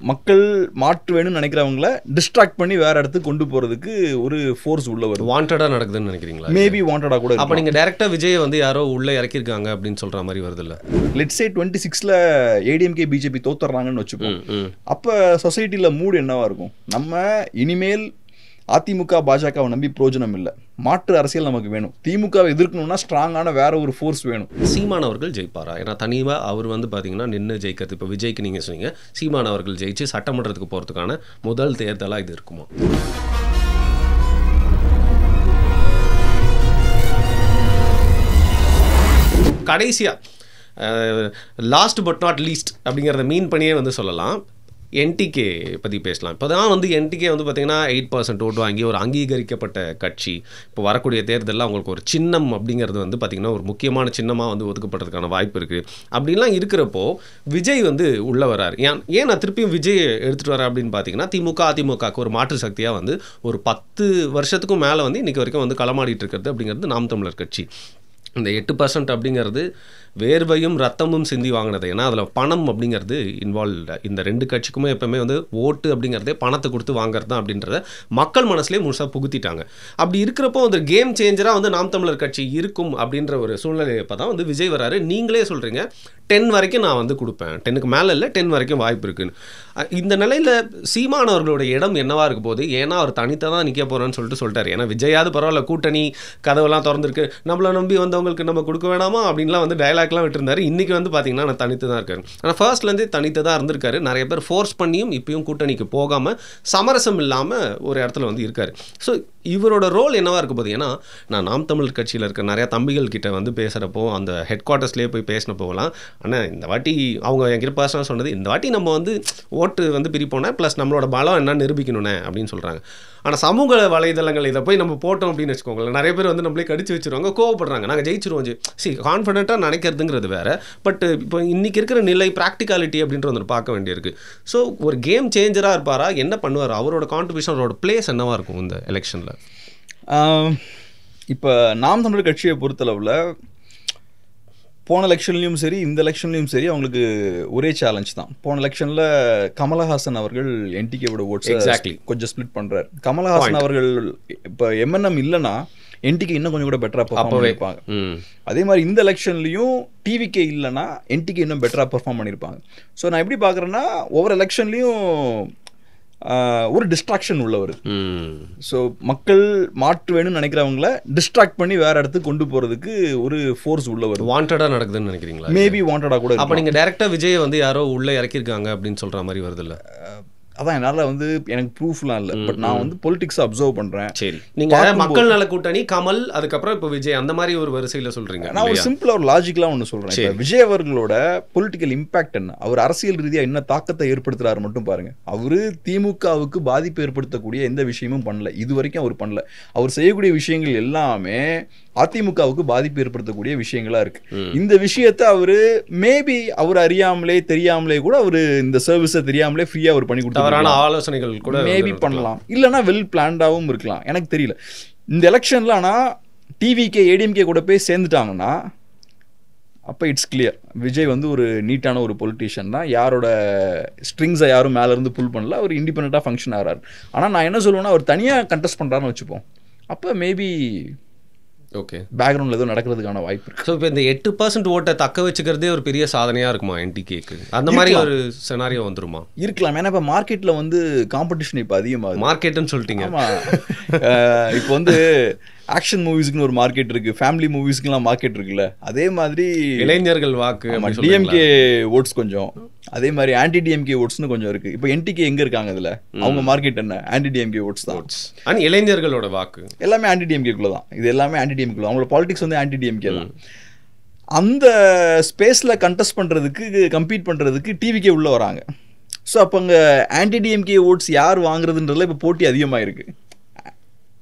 மக்கள் மாற்று வேணும்னு நினைக்கிறவங்கள டிஸ்ட்ராக்ட் பண்ணி வேற இடத்துக்கு கொண்டு போறதுக்கு ஒரு ஃபோர்ஸ் உள்ள வருது. வாண்டடா நடக்குதுன்னு நினைக்கிறீங்களா? மேபி வாண்டடா கூட. அப்ப நீங்க டைரக்டா விஜய் வந்து யாரோ உள்ள இறக்கிருக்காங்க அப்படின்னு சொல்ற மாதிரி வருது இல்ல? லெட்ஸ் சே 26ல ஏடிஎம்கே பிஜேபி தோத்துறாங்கன்னு வச்சுப்போம். அப்ப சொசைட்டில மூடு என்னவா இருக்கும்? நம்ம இனிமேல் அதிமுக பாஜகவை நம்பி பிரயோஜனம் இல்லை, மாற்று அரசியல் நமக்கு வேணும். திமுகவை எதிர்க்கணும்னா ஸ்ட்ராங்கான வேற ஒரு ஃபோர்ஸ் வேணும். சீமான் அவர்கள் ஜெயிப்பாரா? ஏன்னா தனியாக அவர் வந்து பார்த்தீங்கன்னா நின்று ஜெயிக்கிறது. இப்போ விஜய்க்கு நீங்கள் சொன்னீங்க, சீமான் அவர்கள் ஜெயிச்சு சட்டமன்றத்துக்கு போகிறதுக்கான முதல் தேர்தலாக இது இருக்குமா? கடைசியாக லாஸ்ட் பட் நாட் லீஸ்ட் அப்படிங்கிறத மீன் பண்ணியே வந்து சொல்லலாம். என்டிகே பற்றி பேசலாம். இப்போ தான் வந்து என்டிகே வந்து பார்த்திங்கன்னா 8% ஓட்டு வாங்கி ஒரு அங்கீகரிக்கப்பட்ட கட்சி. இப்போ வரக்கூடிய தேர்தலில் அவங்களுக்கு ஒரு சின்னம் அப்படிங்கிறது வந்து பார்த்திங்கன்னா ஒரு முக்கியமான சின்னமாக வந்து ஒதுக்கப்படுறதுக்கான வாய்ப்பு இருக்குது. அப்படின்லாம் இருக்கிறப்போ விஜய் வந்து உள்ளே வராரு. ஏன் நான் திருப்பியும் விஜய் எடுத்துகிட்டு வரேன் அப்படின்னு பார்த்தீங்கன்னா, திமுக அதிமுகவுக்கு ஒரு மாற்று சக்தியாக வந்து ஒரு 10 வருஷத்துக்கும் மேலே வந்து இன்றைக்கி வரைக்கும் வந்து களமாடிட்டு இருக்கிறது அப்படிங்கிறது நாம் தமிழர் கட்சி. இந்த 8% அப்படிங்கிறது வேர்வையும் ரத்தமும் சிந்தி வாங்கினது. ஏன்னா அதில் பணம் அப்படிங்கிறது இன்வால்வ்டு. இந்த ரெண்டு கட்சிக்குமே எப்பவுமே வந்து ஓட்டு அப்படிங்கிறதே பணத்தை கொடுத்து வாங்குறது தான் அப்படின்றத மக்கள் மனசுலேயே முழுசாக புகுத்திட்டாங்க. அப்படி இருக்கிறப்போ அந்த கேம் சேஞ்சராக வந்து நாம் தமிழர் கட்சி இருக்கும் அப்படின்ற ஒரு சூழ்நிலை இப்போ தான் வந்து விஜய் வராரு. நீங்களே சொல்கிறீங்க 10 வரைக்கும் நான் வந்து கொடுப்பேன், 10க்கு மேலே இல்லை 10 வரைக்கும் வாய்ப்பு இருக்குன்னு. இந்த நிலையில் சீமான் அவர்களோட இடம் என்னவா இருக்க போகுது? ஏன்னா அவர் தனித்தான் தான் நிற்க போகிறேன்னு சொல்லிட்டாரு. ஏன்னா விஜயாவது பரவாயில்ல, கூட்டணி கதவெல்லாம் திறந்துருக்கு, நம்மளை நம்பி வந்தவங்களுக்கு நம்ம கொடுக்க வேணாமா அப்படின்லாம் வந்து டயலாக்லாம் விட்டுருந்தாரு. இன்றைக்கி வந்து பார்த்தீங்கன்னா நான் தனித்து தான் இருக்காரு. ஆனால் ஃபர்ஸ்ட்லேருந்தே தனித்து தான் இருந்திருக்காரு. நிறைய பேர் ஃபோர்ஸ் பண்ணியும் இப்பயும் கூட்டணிக்கு போகாமல் சமரசம் இல்லாமல் ஒரு இடத்துல வந்து இருக்காரு. ஸோ இவரோட ரோல் என்னவா இருக்க போகுது? ஏன்னா நான் நாம் தமிழ் கட்சியில் இருக்க நிறையா தம்பிகள் கிட்ட வந்து பேசுகிறப்போ அந்த ஹெட் குவார்ட்டர்ஸ்லேயே போய் பேசின போகலாம். ஆனால் இந்த வாட்டி அவங்க என்கிட்ட பர்சனலாக சொன்னது, இந்த வாட்டி நம்ம வந்து ஓட்டு வந்து பிரிப்போனே ப்ளஸ் நம்மளோட பலம் என்ன நிரூபிக்கணும்னே அப்படின்னு சொல்கிறாங்க. ஆனால் சமூக வலைதளங்கள் இதை போய் நம்ம போட்டோம் அப்படின்னு வச்சுக்கோங்களேன், நிறைய பேர் வந்து நம்மளே கடிச்சு வச்சுருவாங்க, கோவப்படுறாங்க. நாங்கள் ஜெயிச்சிருவோம் கான்ஃபிடென்ட்டாக நினைக்கிறதுங்கிறது வேறு. பட் இப்போ இன்றைக்கி இருக்கிற நிலை ப்ராக்டிகாலிட்டி அப்படின்ற வந்து பார்க்க வேண்டியிருக்கு. ஸோ ஒரு கேம் சேஞ்சராக இருப்பாரா? என்ன பண்ணுவார்? அவரோட கான்ட்ரிபியூஷன், அவரோட பிளேஸ் என்னவாக இருக்கும் இந்த எலெக்ஷனில்? இப்போ நாம் தமிழர் கட்சியை பொறுத்தளவில் போன எலெக்ஷன்லையும் சரி இந்த எலெக்ஷன்லையும் சரி அவங்களுக்கு ஒரே சேலஞ்ச் தான். போன எலெக்ஷனில் கமலஹாசன் அவர்கள் என்டிகேவோட ஓட்ஸ் கொஞ்சம் ஸ்பிளிட் பண்ணுறாரு. கமலஹாசன் அவர்கள் இப்போ எம்என்எம் இல்லைன்னா என்டிகே இன்னும் கொஞ்சம் கூட பெட்டராக பெர்ஃபார்ம் பண்ணியிருப்பாங்க. அதே மாதிரி இந்த எலெக்ஷன்லையும் டிவிகே இல்லைன்னா என்டிகே இன்னும் பெட்டராக பெர்ஃபார்ம் பண்ணியிருப்பாங்க. ஸோ நான் எப்படி பார்க்குறேன்னா ஒவ்வொரு எலெக்ஷன்லையும் ஒரு டிஸ்ட்ராக்ஷன் உள்ள வருது. ஸோ மக்கள் மாற்று வேணும்னு நினைக்கிறவங்கள டிஸ்ட்ராக்ட் பண்ணி வேற இடத்துக்கு கொண்டு போறதுக்கு ஒரு ஃபோர்ஸ் உள்ள வருது. வாண்டடா நடக்குதுன்னு நினைக்கிறீங்களா? மேபி வாண்டடா கூட. அப்ப நீங்க டைரக்டா விஜய் வந்து யாரோ உள்ள இறக்கிருக்காங்க அப்படின்னு சொல்ற மாதிரி வருது இல்ல? அதான் என்னால் வந்து எனக்கு ப்ரூஃப்லாம் இல்லை, பட் நான் வந்து பொலிட்டிக்ஸை அப்சர்வ் பண்ணுறேன். சரி, நீங்கள் மக்கள் நல கூட்டணி, கமல், அதுக்கப்புறம் இப்போ விஜய், அந்த மாதிரி ஒரு வரிசையில் சொல்கிறீங்க. நான் ஒரு சிம்பிளாக ஒரு லாஜிக்கலாக ஒன்று சொல்கிறேன். இப்போ விஜய் அவர்களோட பொலிட்டிக்கல் இம்பாக்ட் என்ன, அவர் அரசியல் ரீதியாக என்ன தாக்கத்தை ஏற்படுத்துகிறாரு மட்டும் பாருங்கள். அவர் திமுகவுக்கு பாதிப்பு ஏற்படுத்தக்கூடிய எந்த விஷயமும் பண்ணல, இது வரைக்கும் அவர் பண்ணல. அவர் செய்யக்கூடிய விஷயங்கள் எல்லாமே அதிமுகவுக்கு பாதிப்பு ஏற்படுத்தக்கூடிய விஷயங்களா இருக்கு. இந்த விஷயத்தை அவரு மேபி அவர் அறியாமலே தெரியாமலே கூட அவரு இந்த சர்வீஸை தெரியாமலே ஃப்ரீயா அவர் பண்ணி கொடுத்தாரான ஆலோசனைகள் கூட மேபி பண்ணலாம், இல்லைன்னா வெல் பிளான்டாகவும் இருக்கலாம், எனக்கு தெரியல. இந்த எலெக்ஷன்ல ஆனா டிவிகே ஏடிஎம்கே கூட போய் சேர்ந்துட்டாங்கன்னா அப்போ இட்ஸ் கிளியர், விஜய் வந்து ஒரு நீட்டான ஒரு பொலிட்டீஷியன் தான். யாரோட ஸ்ட்ரிங்ஸை யாரும் மேலே இருந்து புல் பண்ணல, அவர் இண்டிபெண்ட்டாக ஃபங்க்ஷன் ஆகிறார். ஆனால் நான் என்ன சொல்லுவேன்னா அவர் தனியாக கண்டெஸ்ட் பண்ணுறாருன்னு வச்சுப்போம், அப்போ மேபி ஓகே பேக்ரவுண்டில் எதுவும் நடக்கிறதுக்கான வாய்ப்பு இருக்குது. ஸோ இப்போ இந்த 8% ஓட்டை தக்க வச்சுக்கிறதே ஒரு பெரிய சாதனையாக இருக்குமா என்டிகேக்கு? அந்த மாதிரி ஒரு செனாரியோ வந்துருமா? இருக்கலாம். ஏன்னா இப்போ மார்க்கெட்டில் வந்து காம்படிஷன் இப்போ அதிகமாக, மார்க்கெட்டுன்னு சொல்லிட்டீங்க. இப்போ வந்து ஆக்ஷன் மூவிஸ்க்குன்னு ஒரு மார்க்கெட் இருக்குது, ஃபேமிலி மூவிஸ்க்குலாம் மார்க்கெட் இருக்குல்ல, அதே மாதிரி இளைஞர்கள் வாக்கு, டிஎம்கே ஓட்ஸ் கொஞ்சம், அதே மாதிரி ஆன்டி டிஎம்கே ஓட்ஸ்னு கொஞ்சம் இருக்குது. இப்போ என்டிகே எங்கே இருக்காங்க இதில், அவங்க மார்க்கெட் என்ன, ஆன்டி டிஎம்கே ஓட்ஸ் தான். ஆனால் இளைஞர்களோட வாக்கு எல்லாமே ஆன்டி டிஎம்கேக்குள்ள தான். இது எல்லாமே ஆன்டி டிஎம்கேக்குள்ள, அவங்களோட பாலிடிக்ஸ் வந்து ஆன்டி டிஎம்கே தான். அந்த ஸ்பேஸில் கண்டெஸ்ட் பண்ணுறதுக்கு, கம்பீட் பண்ணுறதுக்கு டிவிக்கே உள்ளே வராங்க. ஸோ அப்போ அங்கே ஆன்டி டிஎம்கே ஓட்ஸ் யார் வாங்குறதுன்றதுல இப்போ போட்டி அதிகமாக இருக்குது.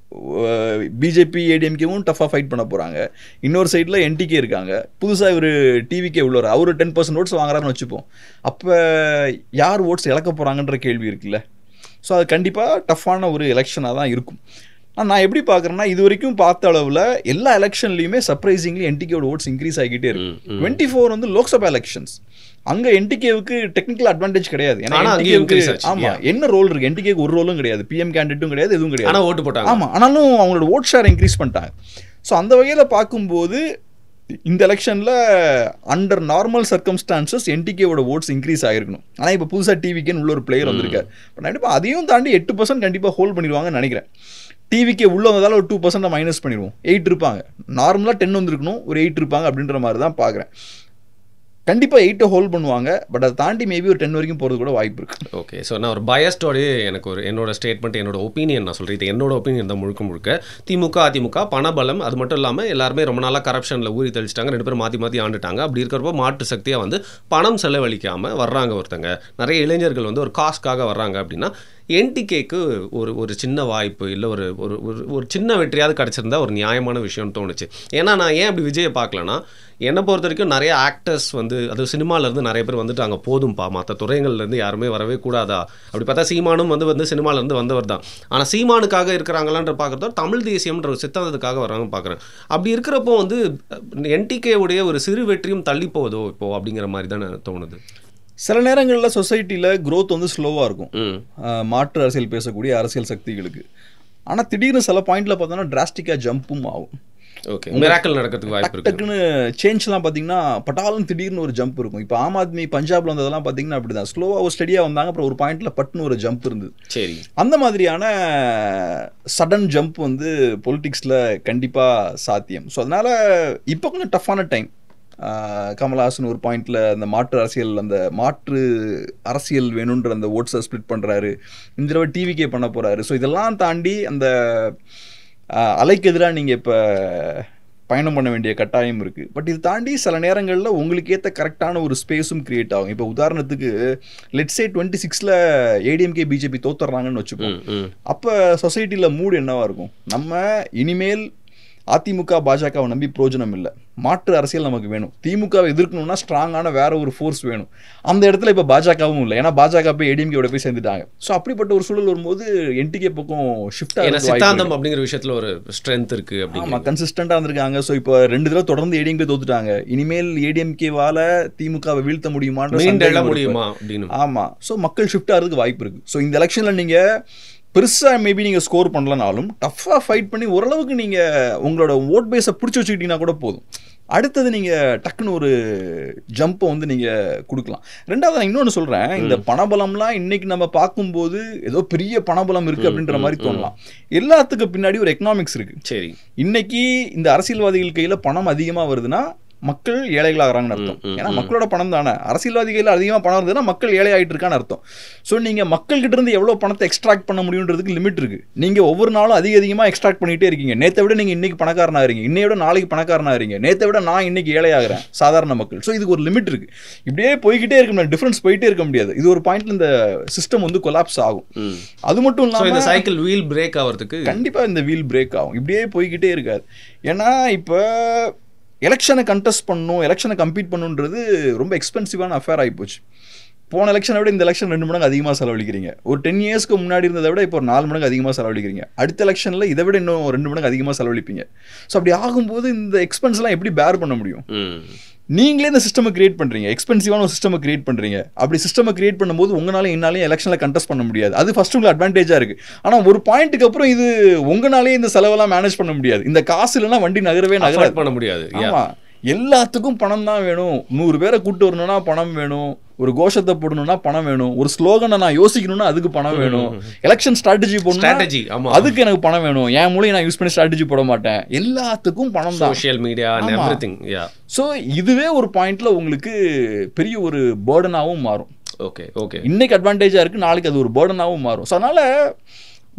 பிஜேபி ஏடிஎம்கேவும் டஃபாக ஃபைட் பண்ண போகிறாங்க, இன்னொரு சைடில் என்டிகே இருக்காங்க, புதுசாக இவர் டிவிக்கே உள்ளவர், அவர் 10% ஓட்ஸ் வாங்குறாருன்னு வச்சுப்போம். அப்போ யார் ஓட்ஸ் இழக்க போகிறாங்கன்ற கேள்வி இருக்குல்ல. ஸோ அது கண்டிப்பாக டஃப்பான ஒரு எலெக்ஷனாக தான் இருக்கும். நான் எப்படி பார்க்குறேன்னா, இது வரைக்கும் பார்த்த அளவில் எல்லா எலெக்ஷன்லையுமே சர்ப்ரைசிங்லி என்டிகேவோட ஓட்ஸ் இன்க்ரீஸ் ஆகிக்கிட்டே இருக்கு. 24 வந்து லோக்சபா எலெக்ஷன்ஸ். அங்கே என்டிகேவுக்கு டெக்னிக்கல் அட்வான்டேஜ் கிடையாது. ஏன்னா என்டிகேவுக்கு ஆமாம் என்ன ரோல் இருக்கு, என்டிகேக்கு ஒரு ரோலும் கிடையாது, பிஎம் கேண்டிடேட்டும் கிடையாது, எதுவும் கிடையாது. ஆனால் ஓட்டு போட்டாங்க. ஆமாம், ஆனாலும் அவங்களோட ஓட் ஷேர் இன்க்ரீஸ் பண்ணிட்டாங்க. ஸோ அந்த வகையில் பார்க்கும்போது இந்த எலெக்ஷனில் அண்டர் நார்மல் சர்க்கம்ஸ்டான்சஸ் என்டிகேவோட ஓட்ஸ் இன்க்ரீஸ் ஆகிருக்கணும். ஆனால் இப்போ புதுசாக டிவிக்கேன்னு உள்ள ஒரு பிளேயர் வந்திருக்காரு. இப்போ கண்டிப்பாக அதையும் தாண்டி 8% கண்டிப்பாக ஹோல்ட் பண்ணிடுவாங்கன்னு நினைக்கிறேன். டிவிக்கே உள்ள வந்ததால் ஒரு 2% மைனஸ் பண்ணிடுவோம். 8 இருப்பாங்க. நார்மலாக 10 வந்துருக்கணும், ஒரு 8 இருப்பாங்க அப்படின்ற மாதிரி தான் பார்க்குறேன். கண்டிப்பாக 8 ஹோல்ட் பண்ணுவாங்க. பட் அதை தாண்டி மேபி ஒரு 10 வரைக்கும் போகிறது கூட வாய்ப்பு இருக்குது. ஓகே, ஸோ நான் ஒரு பயஸ்டோடய எனக்கு ஒரு என்னோட ஸ்டேட்மெண்ட், என்னோட ஒப்பீனியன் நான் சொல்கிறேன். இது என்னோட ஒப்பீனியன் தான் முழுக்க. திமுக அதிமுக பணபலம், அது மட்டும் இல்லாமல் எல்லாருமே ரொம்ப நாளாக கரப்ஷனில் ஊறி தெளிச்சிட்டாங்க. 2 பேரும் மாற்றி ஆண்டுட்டாங்க. அப்படி இருக்கிறப்போ மாற்று சக்தியாக வந்து பணம் செலவழிக்காமல் வர்றாங்க ஒருத்தங்க. நிறைய இளைஞர்கள் வந்து ஒரு காஸ்ட்காக வர்றாங்க அப்படின்னா என்டிகேக்கு ஒரு சின்ன வாய்ப்பு இல்லை ஒரு ஒரு சின்ன வெற்றியாவது கிடச்சிருந்தா ஒரு நியாயமான விஷயம்னு தோணுச்சு. ஏன்னா நான் ஏன் அப்படி விஜயை பார்க்கலன்னா, என்னை பொறுத்த வரைக்கும் நிறைய ஆக்டர்ஸ் வந்து அது சினிமாலேருந்து நிறைய பேர் வந்துட்டாங்க. போதும்பா, மற்ற துறைகள்லேருந்து யாருமே வரவே கூடாதா? அப்படி பார்த்தா சீமானும் வந்து சினிமாலேருந்து வந்தவர் தான். ஆனால் சீமானுக்காக இருக்கிறாங்களான்ற பார்க்குறதோ தமிழ் தேசியம்ன்ற ஒரு சித்தாந்தத்துக்காக வர்றாங்கன்னு பார்க்குறேன். அப்படி இருக்கிறப்போ வந்து என்டிகேவுடைய ஒரு சிறு வெற்றியும் தள்ளி போகுதோ இப்போது அப்படிங்கிற மாதிரி தான் தோணுது. சில நேரங்களில் சொசைட்டியில் க்ரோத் வந்து ஸ்லோவாக இருக்கும் மாற்று அரசியல் பேசக்கூடிய அரசியல் சக்திகளுக்கு. ஆனால் திடீர்னு சில பாயிண்டில் பார்த்தோன்னா டிராஸ்டிக்காக ஜம்பும் ஆகும். ஓகே, மிராக்கிள் நடக்கிறதுக்கு வாய்ப்பு இருக்கு. டக்குன்னு சேஞ்ச்லாம் பார்த்தீங்கன்னா பட்டாலும் திடீர்னு ஒரு ஜம்ப் இருக்கும். இப்போ ஆம் ஆத்மி பஞ்சாப்ல வந்ததெல்லாம் பார்த்தீங்கன்னா அப்படி தான் ஸ்லோவாக ஒரு ஸ்டடியாக வந்தாங்க. அப்புறம் ஒரு பாயிண்ட்ல பட்டுன்னு ஒரு ஜம்ப் இருந்தது. சரி, அந்த மாதிரியான சடன் ஜம்ப் வந்து பொலிட்டிக்ஸில் கண்டிப்பாக சாத்தியம். ஸோ அதனால இப்போ கொஞ்சம் டஃப்பான டைம். கமல்ஹாசன் ஒரு பாயிண்ட்ல அந்த மாற்று அரசியல் வேணுன்ற அந்த ஓட்ஸை ஸ்பிளிட் பண்ணுறாரு. இந்த தடவை டிவிக்கே பண்ண போகிறாரு. ஸோ இதெல்லாம் தாண்டி அந்த அலைக்கு எதிராக நீங்கள் இப்போ பயணம் பண்ண வேண்டிய கட்டாயம் இருக்குது. பட் இது தாண்டி சில நேரங்களில் உங்களுக்கு ஏற்ற கரெக்டான ஒரு ஸ்பேஸும் கிரியேட் ஆகும். இப்போ உதாரணத்துக்கு லெட்ஸே 26ல் ஏடிஎம்கே பிஜேபி தோத்துறாங்கன்னு வச்சுப்போம். அப்போ சொசைட்டியில் மூடு என்னவா இருக்கும்? நம்ம இனிமேல் அதிமுக பாஜகவை நம்பி பிரோஜனம் இல்லை, மாற்று அரசியல் நமக்கு வேணும். திமுகவை எதிர்க்கணும்னா ஸ்ட்ராங்கான வேற ஒரு ஃபோர்ஸ் வேணும். அந்த இடத்துல இப்போ பாஜகவும் இல்லை, ஏன்னா பாஜக போய் ஏடிஎம்கேவோட போய் சேர்ந்துட்டாங்க. ஸோ அப்படிப்பட்ட ஒரு சூழல் வரும்போது என்டிகே பக்கம் ஷிஃப்ட் ஆகும். சித்தாந்தம் அப்படிங்கிற விஷயத்தில் ஒரு ஸ்ட்ரென்த் இருக்கு. ஆமாம், கன்சிஸ்டண்டாக இருந்திருக்காங்க. ஸோ இப்போ 2 தடவை தொடர்ந்து ஏடிஎம்கே தோத்துட்டாங்க. இனிமேல் ஏடிஎம்கேவால திமுகவை வீழ்த்த முடியுமா அப்படின்னு. ஆமாம், ஸோ மக்கள் ஷிஃப்ட் ஆகிறதுக்கு வாய்ப்பு இருக்கு. ஸோ இந்த எலெக்ஷனில் நீங்கள் பெருசாக மேபி நீங்கள் ஸ்கோர் பண்ணலனாலும் டஃப்பாக ஃபைட் பண்ணி ஓரளவுக்கு நீங்கள் உங்களோட ஓட் பேஸை பிடிச்சி வச்சுக்கிட்டீங்கன்னா கூட போதும். அடுத்தது நீங்கள் டக்குன்னு ஒரு ஜம்பை வந்து நீங்கள் கொடுக்கலாம். ரெண்டாவது நான் இன்னொன்று சொல்கிறேன், இந்த பணபலம்லாம் இன்னைக்கு நம்ம பார்க்கும்போது ஏதோ பெரிய பணபலம் இருக்குது அப்படின்ற மாதிரி தோணலாம். எல்லாத்துக்கு பின்னாடி ஒரு எக்கனாமிக்ஸ் இருக்குது. சரி, இன்னைக்கு இந்த அரசியல்வாதிகள் கையில் பணம் அதிகமாக வருதுன்னா மக்கள் ஏழைகளாகிறாங்கன்னு அர்த்தம். ஏன்னா மக்களோட பணம் தானே. அரசியல்வாதிகள் அதிகமாக பணம் வருதுன்னா மக்கள் ஏழை ஆகிட்டு இருக்கான்னு அர்த்தம். ஸோ நீங்கள் மக்கள்கிட்ட இருந்து எவ்வளோ பணத்தை எக்ஸ்ட்ராக்ட் பண்ண முடியுன்றதுக்கு லிமிட் இருக்குது. நீங்கள் ஒவ்வொரு நாளும் அதிகமாக எக்ஸ்ட்ராக்ட் பண்ணிகிட்டே இருக்கீங்க. நேற்றை விட நீங்கள் இன்னைக்கு பணக்காரனாகிறீங்க, இன்னையோட நாளைக்கு பணக்காரனாகிறீங்க, நேற்றை விட நான் இன்னைக்கு ஏழை ஆகிறேன் சாதாரண மக்கள். ஸோ இதுக்கு ஒரு லிமிட் இருக்குது. இப்படியே போய்கிட்டே இருக்க முடியாது, டிஃபரன்ஸ் போயிட்டே இருக்க முடியாது. இது ஒரு பாயிண்ட்ல இந்த சிஸ்டம் வந்து கொலாப்ஸ் ஆகும். அது மட்டும் இல்லாமல் இந்த சைக்கிள் வீல் பிரேக் ஆகிறதுக்கு கண்டிப்பாக இந்த வீல் பிரேக் ஆகும். இப்படியே போய்கிட்டே இருக்காது. ஏன்னா இப்போ எலெக்ஷனை கண்டெஸ்ட் பண்ணணும், எலெக்ஷனை கம்பீட் பண்ணணுன்றது ரொம்ப எக்ஸ்பென்சிவான அஃபேர் ஆகிப்போச்சு. போன எலெக்ஷனை விட இந்த எலெக்ஷன் 2 மடங்கு அதிகமாக செலவழிக்கிறீங்க. ஒரு 10 இயர்ஸ்க்கு முன்னாடி இருந்ததை விட இப்போ ஒரு 4 மடங்கு அதிகமாக செலவழிக்கிறீங்க. அடுத்த எலெக்ஷனில் இதை விட இன்னும் 2 மடங்கு அதிகமாக செலவழிப்பீங்க. ஸோ அப்படி ஆகும்போது இந்த எக்ஸ்பென்ஸ்லாம் எப்படி பேர் பண்ண முடியும்? நீங்களே இந்த சிஸ்டமை கிரியேட் பண்ணுறீங்க, எக்ஸ்பென்சிவான ஒரு சிஸ்டமை கிரியேட் பண்ணுறீங்க. அப்படி சிஸ்டமை கிரியேட் பண்ணும்போது உங்களாலையும் என்னாலையும் எலெக்ஷனில் கண்டெஸ்ட் பண்ண முடியாது. அது ஃபர்ஸ்ட் உங்களுக்கு அட்வான்டேஜாக இருக்குது. ஆனால் ஒரு பாயிண்ட்டுக்கு அப்புறம் இது உங்களாலே இந்த செலவெல்லாம் மேனேஜ் பண்ண முடியாது. இந்த காசு இல்லைன்னா வண்டி நகரவே பண்ண முடியாது. ஆமாம், எல்லாத்துக்கும் பணம் தான் வேணும். 100 பேரை கூட்டு வரணும்னா பணம் வேணும், ஒரு கோஷத்தை போடணும்னா பணம் வேணும், ஒரு ஸ்லோகனை நான் யோசிக்கணும்னா அதுக்கு பணம் வேணும், எலெக்ஷன் ஸ்ட்ராட்டஜி போடணும் அதுக்கு எனக்கு பணம் வேணும், என் மூலையை நான் யூஸ் பண்ணி ஸ்ட்ராட்டஜி போட மாட்டேன். எல்லாத்துக்கும் பணம் தான், social media and everything. So இதுவே ஒரு பாயிண்ட்ல உங்களுக்கு பெரிய ஒரு பேர்டனாகவும் மாறும். ஓகே ஓகே, இன்னைக்கு அட்வான்டேஜாக இருக்குது, நாளைக்கு அது ஒரு பேர்டனாகவும் மாறும். ஸோ அதனால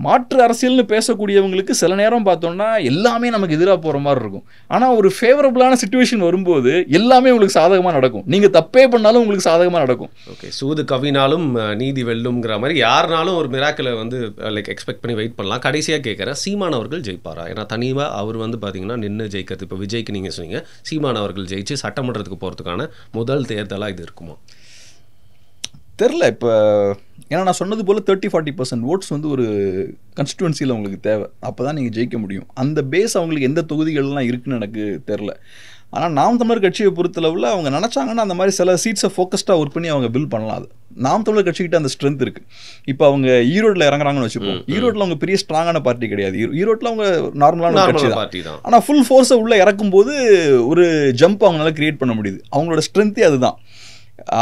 மாற்று அரசியல்னு பேசக்கூடியவங்களுக்கு சில நேரம் பார்த்தோம்னா எல்லாமே நமக்கு எதிராக போகிற மாதிரி இருக்கும். ஆனால் ஒரு ஃபேவரபுளான சிச்சுவேஷன் வரும்போது எல்லாமே உங்களுக்கு சாதகமாக நடக்கும். நீங்கள் தப்பே பண்ணாலும் உங்களுக்கு சாதகமாக நடக்கும். ஓகே, சூது கவினாலும் நீதி வெல்லும்ங்கிற மாதிரி யாருனாலும் ஒரு மிராக்கிளை வந்து லைக் எக்ஸ்பெக்ட் பண்ணி வெயிட் பண்ணலாம். கடைசியாக கேட்குறேன், சீமான் அவர்கள் ஜெயிப்பாரா? ஏன்னா தனியாக அவர் வந்து பார்த்தீங்கன்னா நின்று ஜெயிக்கிறது. இப்போ விஜய்க்கு நீங்கள் சொன்னீங்க, சீமான் அவர்கள் ஜெயிச்சு சட்டமன்றத்துக்கு போகிறதுக்கான முதல் தேர்தலாக இது இருக்குமா? தெரில. இப்போ ஏன்னா நான் சொன்னது போல் 30-40% ஓட்ஸ் வந்து ஒரு கன்ஸ்டிடுவன்சியில் உங்களுக்கு தேவை. அப்போ தான் நீங்கள் ஜெயிக்க முடியும். அந்த பேஸ் அவங்களுக்கு எந்த தொகுதிகள்லாம் இருக்குன்னு எனக்கு தெரில. ஆனால் நாம் தமிழர் கட்சியை பொறுத்தளவில் அவங்க நினச்சாங்கன்னா அந்த மாதிரி சில சீட்ஸை ஃபோக்கஸ்டாக ஒர்க் பண்ணி அவங்க பில்ட் பண்ணலாம். அது நாம் தமிழர் கட்சிக்கிட்ட அந்த ஸ்ட்ரென்த் இருக்குது. இப்போ அவங்க ஈரோட்டில் இறங்குறாங்கன்னு வச்சுப்போம். ஈரோட்டில் அவங்க பெரிய ஸ்ட்ராங்கான பார்ட்டி கிடையாது. ஈரோட்டில் அவங்க நார்மலான கட்சி தான். ஆனால் ஃபுல் ஃபோர்ஸை உள்ளே இறக்கும்போது ஒரு ஜம்ப் அவங்களால கிரியேட் பண்ண முடியுது. அவங்களோட ஸ்ட்ரென்த்தே அதுதான்.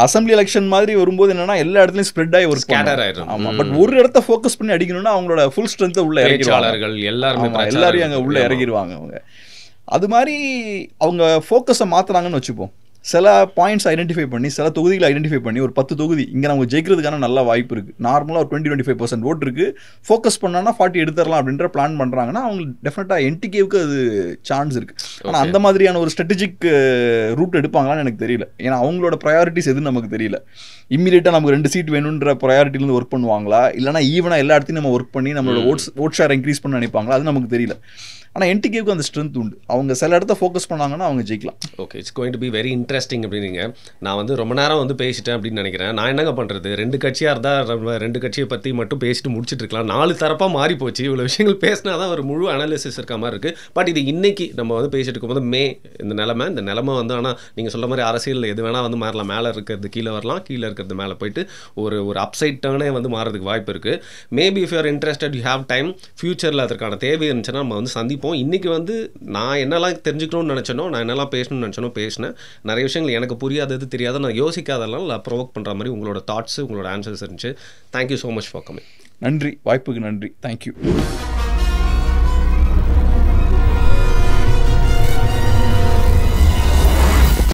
அசம்பிளி எலெக்ஷன் மாதிரி வரும்போது என்னன்னா எல்லா இடத்துலையும் ஸ்ப்ரெட் ஆகி ஒரு ஸ்கேட்டர் ஆயிடும். ஆமாம், பட் ஒரு இடத்த ஃபோக்கஸ் பண்ணி அடிக்கணும்னா அவங்களோட ஃபுல் ஸ்ட்ரென்த்தை உள்ள இறங்கிடுவாங்க. எல்லாரையும் அங்கே உள்ளே இறங்கிடுவாங்க அவங்க. அது மாதிரி அவங்க ஃபோக்கஸை மாற்றுறாங்கன்னு வச்சுப்போம். சில பாயிண்ட்ஸ் ஐடென்டிஃபை பண்ணி, சில தொகுதிகளை ஐடென்டிஃபை பண்ணி, ஒரு 10 தொகுதி இங்கே நம்ம ஜெயிக்கிறதுக்கான நல்ல வாய்ப்பு இருக்குது. நார்மலாக ஒரு 20-25% ஓட்டு இருக்குது. ஃபோக்கஸ் பண்ணான்னா 40 எடுத்துடலாம் அப்படின்ற பிளான் பண்ணுறாங்கன்னா அவங்களுக்கு டெஃபினட்டாக என்டிகேவுக்கு அது சான்ஸ் இருக்குது. ஆனால் அந்த மாதிரியான ஒரு ஸ்ட்ராட்டஜிக் ரூட் எடுப்பாங்களான்னு எனக்கு தெரியல. ஏன்னா அவங்களோட ப்ரையாரிட்டிஸ் எதுன்னு நமக்கு தெரியல. இம்மீடியட்டாக நமக்கு 2 சீட் வேணுன்ற ப்ரையாரிட்டிலேருந்து ஒர்க் பண்ணுவாங்களா, இல்லைனா ஈவனாக எல்லா இடத்தையும் நம்ம ஒர்க் பண்ணி நம்மளோட ஓட் ஷேர் இன்க்ரீஸ் பண்ண நினைப்பாங்களா, அது நமக்கு தெரியல. ஆனால் என்டிகேவுக்கு அந்த ஸ்ட்ரென்த் உண்டு. அவங்க சில இடத்த ஃபோக்கஸ் பண்ணாங்கன்னா அவங்க ஜெயிக்கலாம். Okay, it's going to be very interesting அப்படின்னீங்க. நான் வந்து ரொம்ப நேரம் வந்து பேசிட்டேன் அப்படின்னு நினைக்கிறேன். நான் என்னங்க பண்ணுறது, 2 கட்சியாக இருந்தால் 2 கட்சியை பற்றி மட்டும் பேசிட்டு முடிச்சுட்டு இருக்கலாம். 4 தரப்பாக மாறி போச்சு. இவ்வளோ விஷயங்கள் பேசினா தான் ஒரு முழு அனாலிசிஸ் இருக்க மாதிரி இருக்குது. பட் இது இன்னைக்கு நம்ம வந்து பேசிட்டு இருக்கும்போது இந்த நிலைமை வந்து, ஆனால் நீங்கள் சொல்ல மாதிரி அரசியல் எது வேணால் வந்து மாறலாம். மேலே இருக்கிறது கீழே வரலாம், கீழே இருக்கிறது மேலே போயிட்டு ஒரு அப்சைட் டர்னே வந்து மாறதுக்கு வாய்ப்பு இருக்குது. Maybe if you are interested, you have time, ஃபியூச்சரில் அதற்கான தேவை இருந்துச்சுன்னா நம்ம வந்து சந்திப்போம். இன்றைக்கி வந்து நான் என்னெல்லாம் தெரிஞ்சுக்கணும்னு நினச்சனோ, நான் என்னெல்லாம் பேசணும்னு நினச்சனோ பேசினேன். நிறைய விஷயங்கள் எனக்கு புரியாதது தெரியாத, நான் யோசிக்காதெல்லாம் நான் ப்ரொவோக் பண்ணுற மாதிரி உங்களோட தாட்ஸு, உங்களோட ஆன்சர்ஸ் இருந்துச்சு. Thank you so much for coming. நன்றி, வாய்ப்புக்கு நன்றி. தேங்க்யூ.